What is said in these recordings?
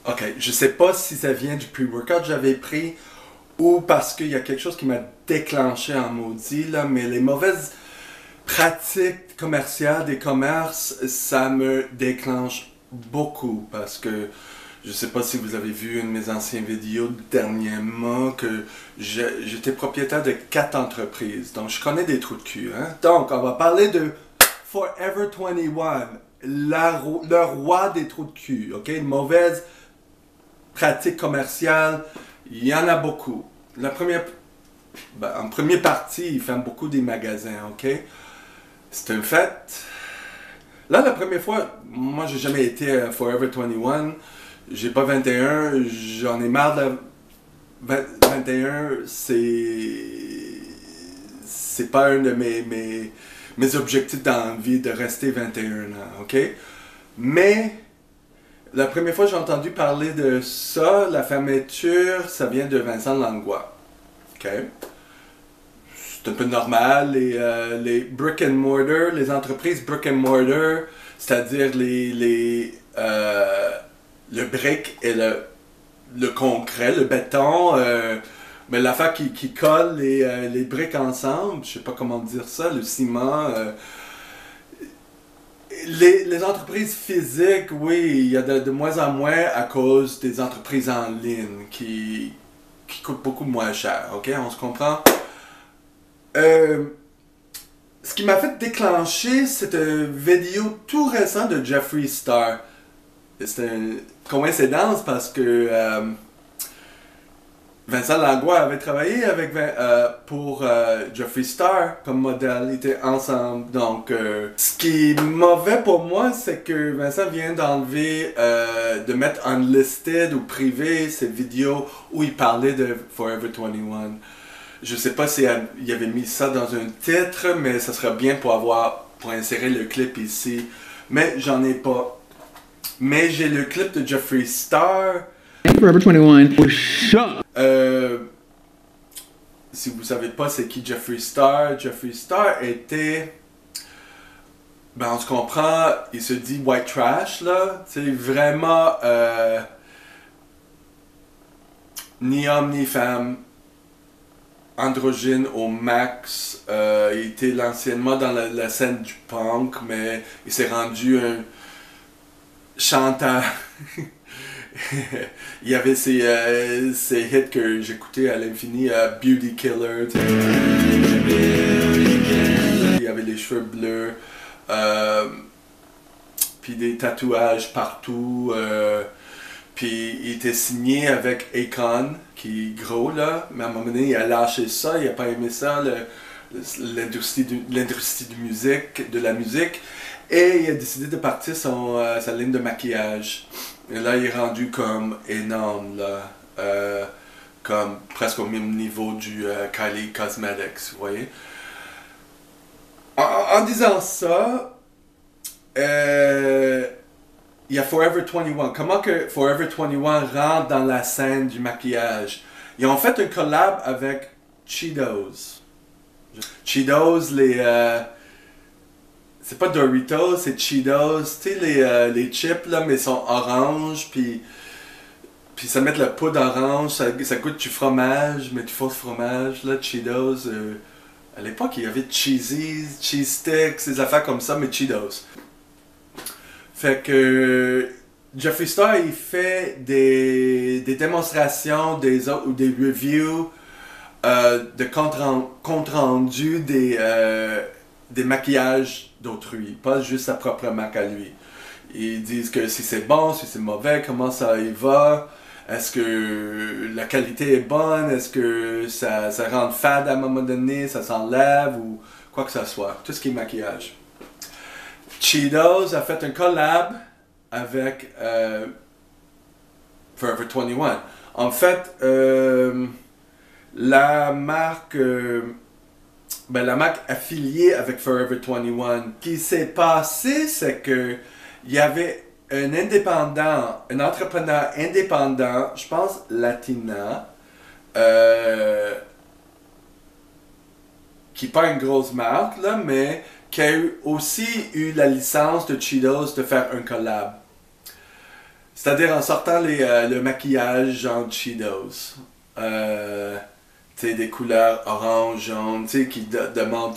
Ok, je sais pas si ça vient du pre-workout que j'avais pris ou parce qu'il y a quelque chose qui m'a déclenché en maudit, là, mais les mauvaises pratiques commerciales des commerces, ça me déclenche beaucoup parce que je sais pas si vous avez vu une de mes anciennes vidéos dernièrement que j'étais propriétaire de 4 entreprises, donc je connais des trous de cul. Hein? Donc, on va parler de Forever 21, le roi des trous de cul, ok? Une mauvaise pratique commerciale, il y en a beaucoup. En première partie, ils ferment beaucoup des magasins, ok? C'est un fait. Là, la première fois, moi, j'ai jamais été à Forever 21. J'ai pas 21, j'en ai marre de 21, c'est pas un de mes objectifs dans la vie de rester 21 ans, ok? Mais la première fois que j'ai entendu parler de ça, la fermeture, ça vient de Vincent Langlois, ok? C'est un peu normal, les brick and mortar, les entreprises brick and mortar, c'est-à-dire le brick et le concret, le béton, mais l'affaire qui colle les briques ensemble, je sais pas comment dire ça, le ciment. Les entreprises physiques, oui, il y a de moins en moins à cause des entreprises en ligne qui coûtent beaucoup moins cher, ok? On se comprend? Ce qui m'a fait déclencher cette vidéo tout récente de Jeffree Star. C'est une coïncidence parce que Vincent Langlois avait travaillé pour Jeffree Star comme modèle, ils étaient ensemble. Donc, ce qui est mauvais pour moi, c'est que Vincent vient d'enlever, de mettre unlisted ou privé ces vidéos où il parlait de Forever 21. Je sais pas si il avait mis ça dans un titre, mais ça serait bien pour insérer le clip ici. Mais j'en ai pas. Mais j'ai le clip de Jeffree Star. Forever 21 was shut. Si vous savez pas c'est qui Jeffree Star était, ben on se comprend, il se dit white trash là, c'est vraiment ni homme ni femme, androgyne au max. Il était anciennement dans la scène du punk, mais il s'est rendu un chanteur. Il y avait ces hits que j'écoutais à l'infini, Beauty Killer. Il y avait les cheveux bleus, puis des tatouages partout. Puis il était signé avec Akon, qui est gros là, mais à un moment donné il a lâché ça, il a pas aimé ça, l'industrie de la musique, et il a décidé de partir sa ligne de maquillage. Et là il est rendu comme énorme là, comme presque au même niveau du Kylie Cosmetics, vous voyez. En disant ça, il y a Forever 21. Comment que Forever 21 rentre dans la scène du maquillage? Ils ont fait un collab avec Cheetos. Cheetos, c'est pas Doritos, c'est Cheetos. Tu sais, les chips, là, mais ils sont orange, puis ça met de la poudre orange, ça goûte du fromage, mais du faux fromage, là, Cheetos. À l'époque, il y avait Cheesies, Cheese Sticks, des affaires comme ça, mais Cheetos. Fait que Jeffree Star, il fait des démonstrations ou des reviews de compte rendu des maquillages d'autrui, pas juste sa propre marque à lui. Ils disent que si c'est bon, si c'est mauvais, comment ça y va, est-ce que la qualité est bonne, est-ce que ça rend fade à un moment donné, ça s'enlève ou quoi que ce soit, tout ce qui est maquillage. Cheetos a fait un collab avec Forever 21. En fait, la marque affiliée avec Forever 21. Ce qui s'est passé, c'est que il y avait un entrepreneur indépendant, je pense latina, qui n'est pas une grosse marque là, mais qui a aussi eu la licence de Cheetos de faire un collab. C'est-à-dire en sortant le maquillage genre Cheetos. Tu sais, des couleurs orange, jaune, tu sais, qui demandent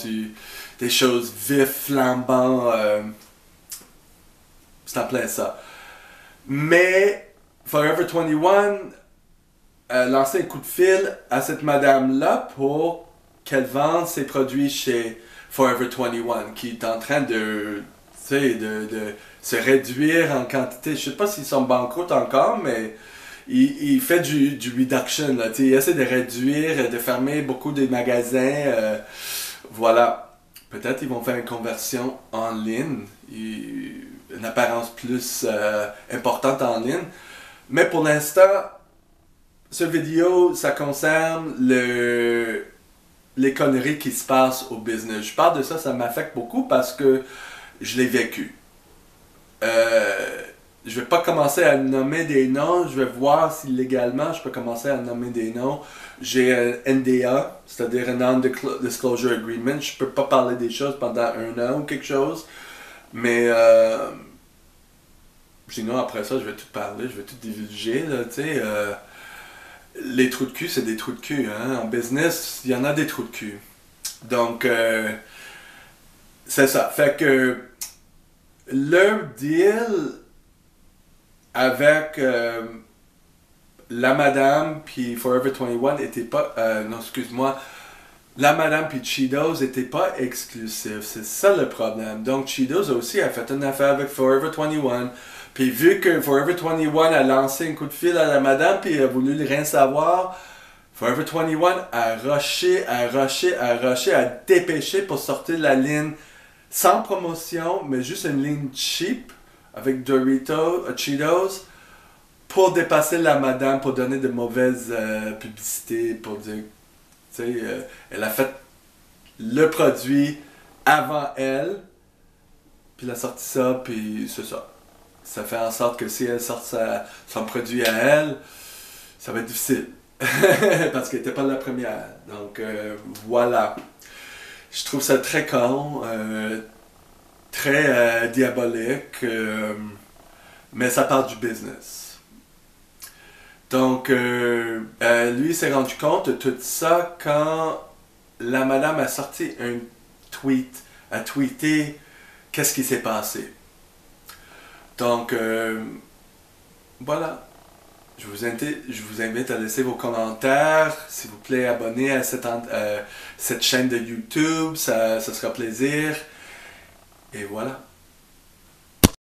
des choses vives, flambantes. C'est en plein ça. Mais Forever 21 a lancé un coup de fil à cette madame-là pour qu'elle vende ses produits chez Forever 21, qui est en train de, tu sais, de se réduire en quantité. Je sais pas s'ils sont banqueroute encore, mais il fait du reduction. Là, il essaie de réduire, de fermer beaucoup de magasins. Voilà. Peut-être ils vont faire une conversion en ligne, une apparence plus importante en ligne. Mais pour l'instant, cette vidéo, ça concerne les conneries qui se passent au business. Je parle de ça, ça m'affecte beaucoup parce que je l'ai vécu. Je vais pas commencer à nommer des noms, je vais voir si légalement je peux commencer à nommer des noms. J'ai un NDA, c'est-à-dire un Non-Disclosure Agreement. Je peux pas parler des choses pendant 1 an ou quelque chose. Mais sinon après ça, je vais tout parler, je vais tout divulguer, là, tu sais. Les trous de cul, c'est des trous de cul. Hein? En business, il y en a des trous de cul. Donc, c'est ça. Fait que leur deal avec la madame puis Forever 21 était pas... non, excuse-moi. La madame puis Cheetos n'étaient pas exclusifs. C'est ça le problème. Donc, Cheetos aussi a fait une affaire avec Forever 21. Puis vu que Forever 21 a lancé un coup de fil à la madame puis a voulu rien savoir, Forever 21 a rushé, a dépêché pour sortir la ligne sans promotion, mais juste une ligne cheap avec Doritos, Cheetos, pour dépasser la madame, pour donner de mauvaises publicités, pour dire, tu sais, elle a fait le produit avant elle, puis elle a sorti ça, puis c'est ça. Ça fait en sorte que si elle sort son produit à elle, ça va être difficile. Parce qu'elle n'était pas la première. Donc voilà. Je trouve ça très con, très diabolique, mais ça parle du business. Donc lui s'est rendu compte de tout ça quand la madame a sorti un tweet, a tweeté qu'est-ce qui s'est passé. Donc, voilà. Je vous invite à laisser vos commentaires. S'il vous plaît, abonnez à cette chaîne de YouTube. Ça sera plaisir. Et voilà.